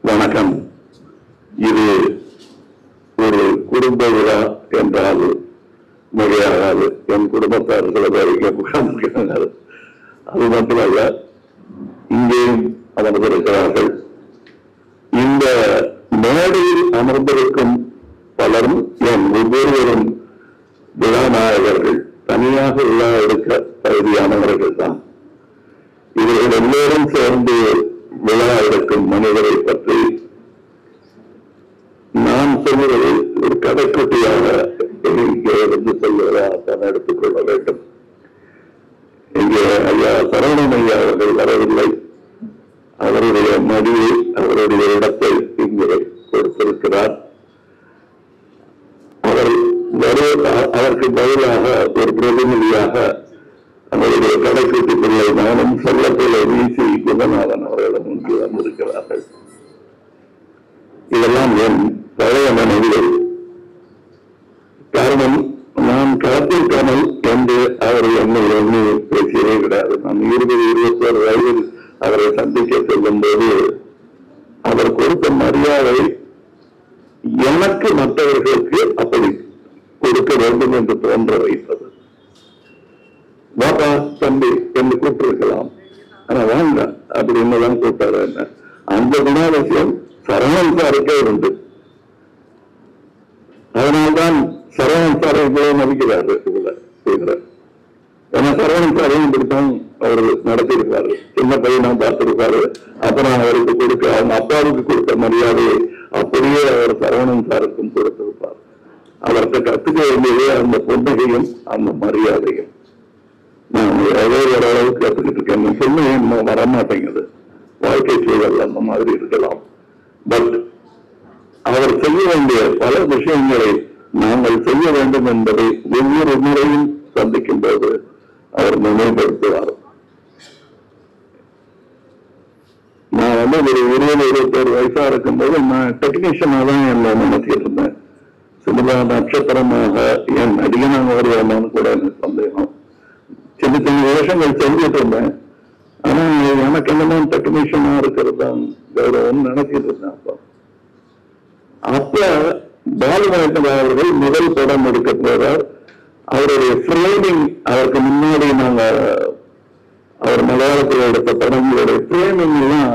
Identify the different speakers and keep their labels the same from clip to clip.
Speaker 1: வணக்கம். இது ஒரு குடும்ப விழா என்றால் மிகையாகாது. என் குடும்பத்தார் சில பேர் இங்கே உட்கார்ந்திருக்கிறார்கள். அது மட்டுமல்ல, இங்கேயும் அமர்ந்திருக்கிறார்கள். இந்த மேடையில் அமர்ந்திருக்கும் பலரும் என் ஒவ்வொருவரும் விழா நாயகர்கள், தனியாக விழா எடுக்க தகுதியானவர்கள் தான். இவர்கள் எல்லோரும் சேர்ந்து விழா எடுக்கும் மனிதரை பற்றி நான் சொல்லுவது ஒரு கடைக்குட்டியாக இங்கே இருந்து சொல்வதாக எடுத்துக் கொள்ள வேண்டும். இங்கே ஐயா சரவணன் ஐயா அவர்கள் வரவில்லை. அவருடைய மடியை, அவருடைய இடத்தை இங்கே கொடுத்திருக்கிறார். அதற்கு பதிலாக ஒரு பிரதிநிதியாக அவருடைய கடைக்குட்டி பிள்ளை நானும் சொல்லப்பிள்ளை வீசி குணநாதன் அவர்களிடம் முன்பு வந்திருக்கிறார்கள். இதெல்லாம் என் பழைய மனைவிகள். காரணம், நான் களத்தில் கமல் என்று அவர் என்னை எண்ணி பேசியதே கிடையாது. நான் 20-21 வயதில் அவரை சந்திக்க செல்லும் போது அவர் கொடுத்த மரியாதை எனக்கு மற்றவர்களுக்கு அப்படி கொடுக்க வேண்டும் என்று தோன்ற வைத்தது. வாப்பா தம்பி என்று கூப்பிட்டிருக்கலாம், ஆனா வாங்க அப்படின்னு தான் கூப்பிட்டாரு. என்ன அந்த குணாதிசயம் சரவணன் சாருக்கே உண்டு. அதனால்தான் சரவணன் சாரை இவ்வளவு மதிக்கிறாரு. ஏன்னா சரவணன் சாரையும் இப்படித்தான் அவர் நடத்தியிருக்காரு. சின்ன பையனா பார்த்திருக்காரு. அப்புறம் அவருக்கு கொடுக்க, அவங்க அப்பாவுக்கு கொடுத்த மரியாதையை அப்படியே அவர் சரவணன் சாருக்கும் கொடுத்திருப்பார். அவருக்கு கத்துக்க வேண்டியது அந்த புன்னகையும் அந்த மரியாதையும். நான் ஏதோ ஓரளவுக்கு கத்துக்கிட்டு இருக்கேன். சொன்ன வரமாட்டேங்குது. வாழ்க்கை சூழல் அந்த மாதிரி இருக்கலாம். பட் அவர் செய்ய வேண்டிய பல விஷயங்களை நாங்கள் செய்ய வேண்டும் என்பதை ஒவ்வொரு முறையும் சந்திக்கும் போது அவர் நினைவுபடுத்துவார். நான் ஒரு 20-21 வயசா இருக்கும்போது நான் டெக்னீஷியனா தான் என்ன நினைச்சிட்டு இருந்தேன். சினிமா நட்சத்திரமாக என் நடிகனாக வருவானு கூட எனக்கு சந்தேகம். சின்ன சின்ன வேஷங்கள் செஞ்சுட்டு இருந்தேன். ஆனா எனக்கு என்னமோ டெக்னீஷியனா இருக்கிறது தான் கௌரவம் நினைச்சிட்டு இருந்தேன். அப்ப பாலுமகேந்திரா அவர்கள் முதல் படம் எடுக்க போறார். அவருடைய ஃப்ரேமிங், அவருக்கு முன்னாடி நாங்க அவர் மலையாளத்தில் எடுத்த படங்களுடைய ஃப்ரேமிங் எல்லாம்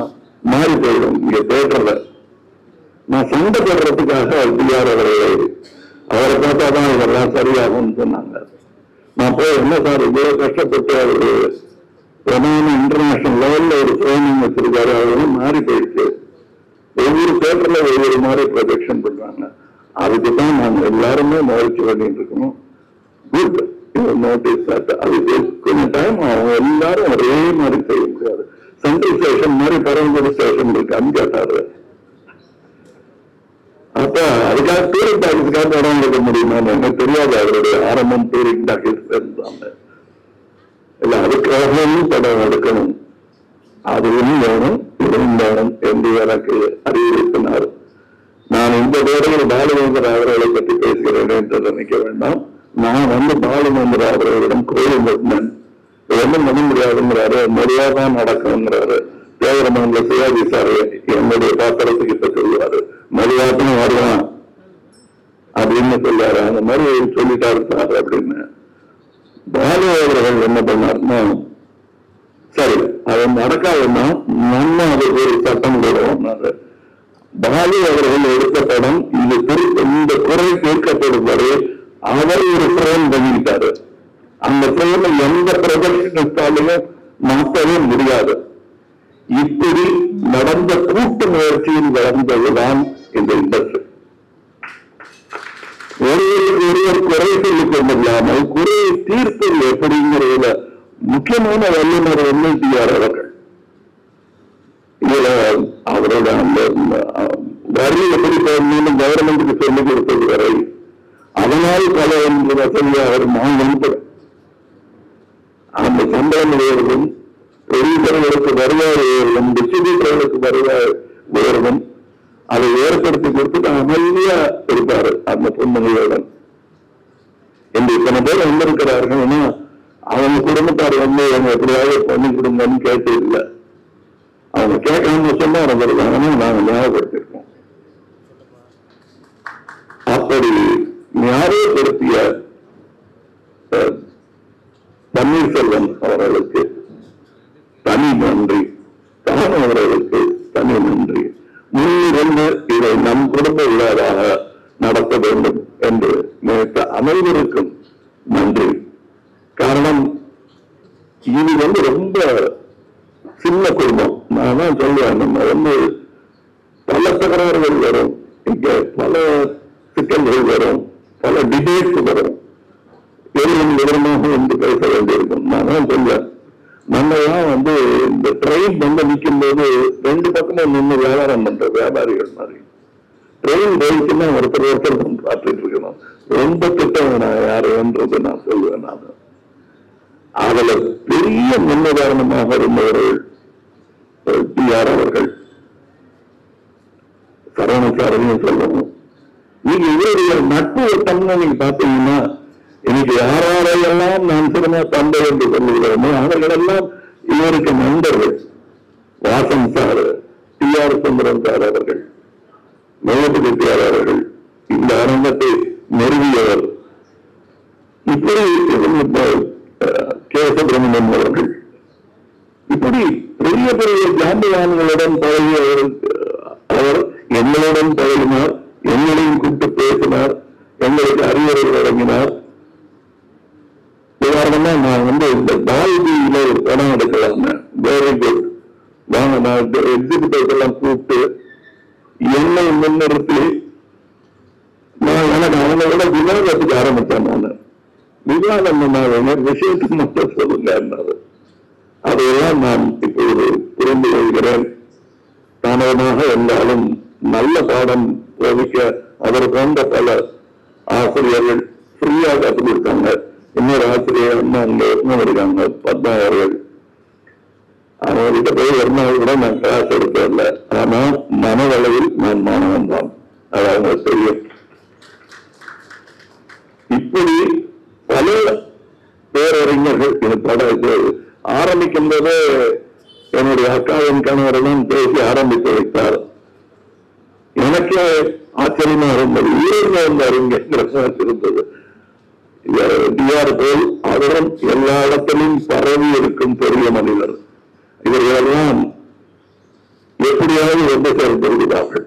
Speaker 1: மாறி போயிடும். இங்க தேட்டர்ல நான் சண்டை போடுறதுக்காக டிஆர் அவரை பார்த்தாதான் இதெல்லாம் சரியாகும் சொன்னாங்க. நான் போய் என்ன சார் இவ்வளவு கஷ்டப்பட்டு அவரு இன்டர்நேஷனல் லெவல்ல ஒரு ஃப்ரேமிங் வச்சிருக்காரு, அதெல்லாம் மாறி போயிடுச்சு. ஒவ்வொரு தேட்டர்ல ஒவ்வொரு மாதிரி ப்ரொஜெக்ஷன் பண்றாங்க. அதுக்குதான் நாங்க எல்லாருமே முயற்சி பண்ணிட்டு இருக்கணும். குட் நோட்டீஸ் அது கொஞ்சம் டைம் ஆகும். எல்லாரும் ஒரே மாதிரி செய்ய முடியாது. சென்ட்ரல் ஸ்டேஷன் மாதிரி பரவங்குடி ஸ்டேஷன் இருக்கு, அங்க கேட்டாரு. அப்ப அதுக்காக டூரிங் டாக்கிஸ்க்காக படம் எடுக்க முடியுமா? எனக்கு தெரியாது. அவருடைய ஆரம்பம் டூரிங் டாக்கிஸ் இருந்தாங்க. இல்ல அதுக்காகவும் படம் எடுக்கணும். அதுவும் வேணும், இதுவும் வேணும் என்று எனக்கு அறிவுறுத்தினார். நான் இந்த வேளையில் பாலுமகேந்திரா அவர்களை பற்றி பேசுகிறேன் என்று நினைக்க வேண்டாம். நான் பாலுமகேந்திரா அவர்களிடம் கோயில் நிறுத்தினேன். ஒன்றும் பண்ண முடியாதுங்கிறாரு, மெதுவாதான் நடக்குங்கிறாரு. தேவரமான சிவாஜி சார் என்னுடைய பாத்திரத்துக்கிட்ட சொல்லுவாரு, மெதுவாதான் வருவான் அப்படின்னு சொல்லுவாரு. அந்த மாதிரி சொல்லிட்டாரு சார் அப்படின்னு. பாலு அவர்கள் என்ன பண்ணாருன்னா, சரி அது நடக்காதுன்னா நம்ம அதுக்கு ஒரு சட்டம் போடுவோம்னாரு. பாலு அவர்கள் எடுத்த படம் இந்த குறை தீர்க்கப்படும் வரை அவர் ஒரு ஃப்ரேம் பண்ணிக்கிட்டாரு. அந்த ஃப்ரேமை எந்த ப்ரொஜெக்ஷனிஸ்டாலையும் மாற்றவே முடியாது. இப்படி நடந்த கூட்டு முயற்சியில் வளர்ந்ததுதான் இந்த இண்டஸ்ட்ரி. ஒருவர் குறை சொல்லிக் கொண்டில்லாமல் குறையை தீர்ப்பது எப்படிங்கிறதுல முக்கியமான வல்லுநர் டிஆர் அவர்கள். இதுல அவரோட அந்த வரி எப்படி போடணும்னு கவர்மெண்ட்டுக்கு சொல்லிக் கொடுத்தது வரை அதனால் பல வசதியை அவர் நான் நினைக்கிறேன். அந்த சம்பளம் உயர்வும், ப்ரொடியூசர்களுக்கு வருவாய் உயர்வும், டிஸ்ட்ரிபியூட்டர்களுக்கு வருவாய் உயர்வும் அதை ஏற்படுத்தி கொடுத்து அமைதியா இருப்பாரு அந்த பொன்முகையுடன். என்று இத்தனை பேர் வந்திருக்கிறார்கள். அவங்க குடும்பத்தார் வந்து அவங்க எப்படியாவது பண்ணி கொடுங்கன்னு கேட்டு இல்லை. அவங்க கேட்கணும்னு சொன்னா இருந்திருக்காங்கன்னா நாங்க ஞாபகப்படுத்திருக்கோம். அப்படி ஞாபகப்படுத்திய பன்னீர்செல்வம் அவர்களுக்கு தனி நன்றி, தான அவர்களுக்கு தனி நன்றி. முன்னிருந்து இதை நம் குடும்ப விழாவாக நடத்த வேண்டும் என்று நினைத்த அனைவருக்கும் நன்றி. காரணம் இது ரொம்ப சின்ன குடும்பம். நான் தான் சொல்லுவேன், நம்ம பல தகராறுகள் வரும், இங்க பல சிக்கல்கள் வரும், பல டிபேட்ஸ் வரும், எதுவும் விவரமாக வந்து பேச வேண்டியிருக்கும். நான் தான் சொல்லுவேன், நம்ம தான் இந்த ட்ரெயின் நிற்கும் போது ரெண்டு பக்கமும் நின்று வியாபாரம் பண்ற வியாபாரிகள் மாதிரி ட்ரெயின் போயிடுச்சுன்னா ஒருத்தர் பார்த்துட்டு இருக்கணும். ரொம்ப திட்டம் நான் யாருன்றது நான் சொல்லுவேன். நான் அதுல பெரிய முன்னுதாரணமாக இருந்தவர்கள் டிஆர் அவர்கள், சரவணசாரனையும் சொல்லணும். நீங்க இவருடைய நட்பு வட்டம்னு நீங்க பாத்தீங்கன்னா, இன்னைக்கு யாரெல்லாம் நான் சினிமா தந்தை என்று சொல்லுகிறோமோ அவர்களெல்லாம் இவருக்கு நண்பர்கள். Vasan sir, TR Sundaram sir அவர்கள், மேலப்பட்டியார் அவர்கள், இந்த அரங்கத்தை நிறுவியவர், இப்படி கே சுப்பிரமணியன் அவர்கள், இப்படி பெரிய பெரிய ஜாம்பவான்களுடன் பழகியவர். அவர் எங்களுடன் பழகினார், எங்களையும் கூப்பிட்டு பேசினார், எங்களுக்கு அறிவுரை வழங்கினார். உதாரணமா நான் இந்த பால்பியில ஒரு படம் எடுக்கலாம், வெரி குட் வாங்க, நான் எக்ஸிபிட்டர்ஸ் எல்லாம் கூப்பிட்டு என்னை முன்னிறுத்தி நான் எனக்கு அவங்களோட விவாதத்துக்கு ஆரம்பித்தேன். நான் விவாதம் விஷயத்துக்கு மட்டும் சொல்லுங்க, அதையெல்லாம் நான் இப்போது புரிந்து கொள்கிறேன். தானவனாக இருந்தாலும் நல்ல பாடம் போதிக்க அவர் போன்ற பல ஆசிரியர்கள் ஃப்ரீயாக கற்றுக் கொடுத்தாங்க. இன்னொரு ஆசிரியர் அங்க இருக்காங்க, பத்மா அவர்கள். அவர்கிட்ட போய் ஒரு நாள் கூட நான் கிளாஸ் எடுக்கல, ஆனா மனவளவில் நான் மாணவன் தான், அது அவங்களுக்கு தெரியும். இப்படி பல பேரறிஞர்கள் இது படம் ஆரம்பிக்கும் போதே என்னுடைய அக்காவின் கணவரெல்லாம் பேசி ஆரம்பித்து வைத்தார். எனக்கே ஆச்சரியமா இருந்தது, உயர்ந்த அறிஞர் இருந்தது. டிஆர் போல் அவரும் எல்லா இடத்திலும் பரவி இருக்கும் பெரிய மனிதர். இவர்களெல்லாம் எப்படியாவது வந்து செயல்படுகிறார்கள்.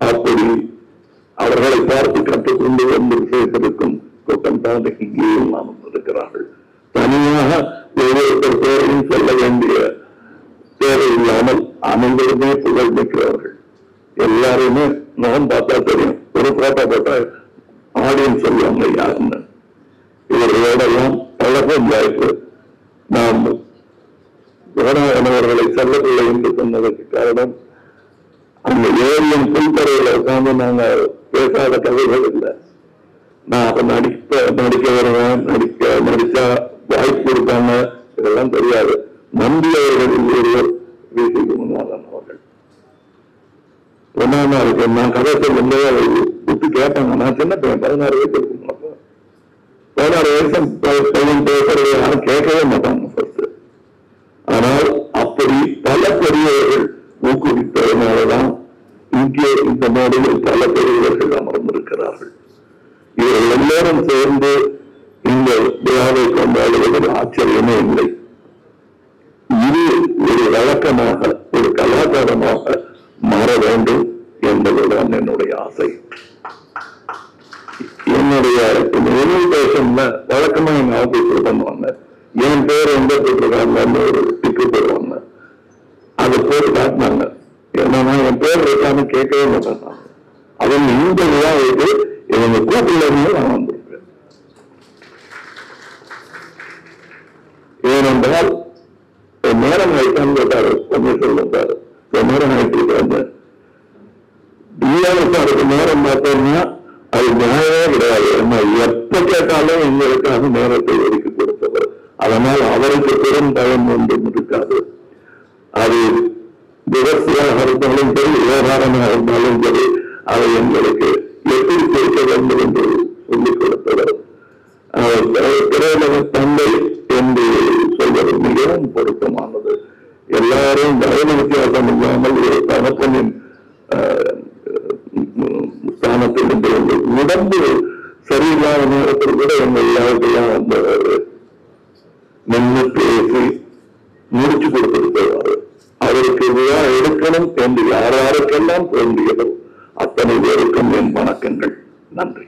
Speaker 1: அப்படி அவர்களை பார்த்து கற்றுக்கொண்டு வந்து செய்திருக்கும் கூட்டம் தான் இங்கேயும் நாம் இருக்கிறார்கள். தனியாக ஒவ்வொருத்தர் பேரையும் சொல்ல வேண்டிய தேவையில்லாமல் அனைவருமே புகழ் நிற்கிறவர்கள். எல்லாருமே முகம் பார்த்தா தெரியும், ஒரு போட்டோ பார்த்தா ஆடியன்ஸ் சொல்லுவாங்க யாருன்னு. இவர்களோடெல்லாம் பழகும் வாய்ப்பு. நாம் அவர்களை செல்லவில்லை என்று சொன்னதற்கு காரணம், அந்த ஏரியின் புல்தரையில உட்கார்ந்து நாங்க பேசாத கதைகள் இல்லை. நான் அப்ப நடிக்க வருவேன், நடிச்சா வாய்ப்பு கொடுப்பாங்க, இதெல்லாம் தெரியாது. நம்பியவர்கள் ஒருவர் வீசி குருநாதன் அவர்கள் ஒன்னா இருக்கு. நான் கதை சொல்லும்போது அதை விட்டு கேட்டாங்க. நான் சின்ன பையன், 16 வயசு இருக்கும். 16 வயசு பையன் பேசுறதை யாரும் கேட்கவே மாட்டாங்க ஃபர்ஸ்ட். ஆனால் அப்படி பல பெரியவர்கள் ஊக்குவித்ததனாலதான் இங்கே இந்த நாடுகளில் பல பெரியவர்கள் அமர்ந்திருக்கிறார்கள். இவர்கள் எல்லாரும் சேர்ந்து இந்த விழாவை கொண்டாடுவதில் ஆச்சரியமே இல்லை. இது ஒரு வழக்கமாக, ஒரு கலாச்சாரமாக மாற வேண்டும் என்பதுதான் என்னுடைய ஆசை. என்னுடைய இன்விடேஷன்ல வழக்கமா எங்க ஆபீஸ்ல பண்ணுவாங்க, என் பேர் எங்க போட்டிருக்காங்கன்னு ஒரு டிக்கு போடுவாங்க. அதை போட்டு காட்டினாங்க. என்னன்னா என் பேர் இருக்கான்னு கேட்கவே மாட்டாங்க. அவங்க இந்த விழாவுக்கு இவங்க கூப்பிடலன்னு நான் வந்திருக்கேன். ஏனென்றால் நேரம் ஆயிட்டான்னு கேட்டாரு பன்னீர்செல்வம். நேரம் ஆயிட்டு டிஆர்எஸ்ஆருக்கு நேரம் பார்த்தோம்னா அது நியாயமே கிடையாது. நம்ம எப்ப கேட்டாலும் எங்களுக்காக நேரத்தை ஒதுக்கி கொடுத்தவர். அதனால ஆனால் அவருக்கு பெரும் பயம் ஒன்றும் இருக்காது. அது விவசாயியாக இருந்தாலும் சரி, விவகாரமாக இருந்தாலும் சரி, அதை எங்களுக்கு எப்படி சேர்க்க வேண்டும் என்று சொல்லிக் கொடுத்தவர். திரையுலக தந்தை என்று சொல்வது மிகவும் பொருத்தமானது. எல்லாரும் வயது வித்தியாசம் இல்லாமல் ஒரு தகப்பனின் ஸ்தானத்தில் இருந்து உடம்பு சரியில்லாத நேரத்தில் கூட எங்கள் எல்லாருக்கையும் அந்த நின்று பேசி முடிச்சு கொடுத்திருக்கிறார். அவருக்கு விழா எடுக்கணும் என்று யாருக்கெல்லாம் தோன்றியதோ அத்தனை பேருக்கும் என் வணக்கங்கள். நன்றி.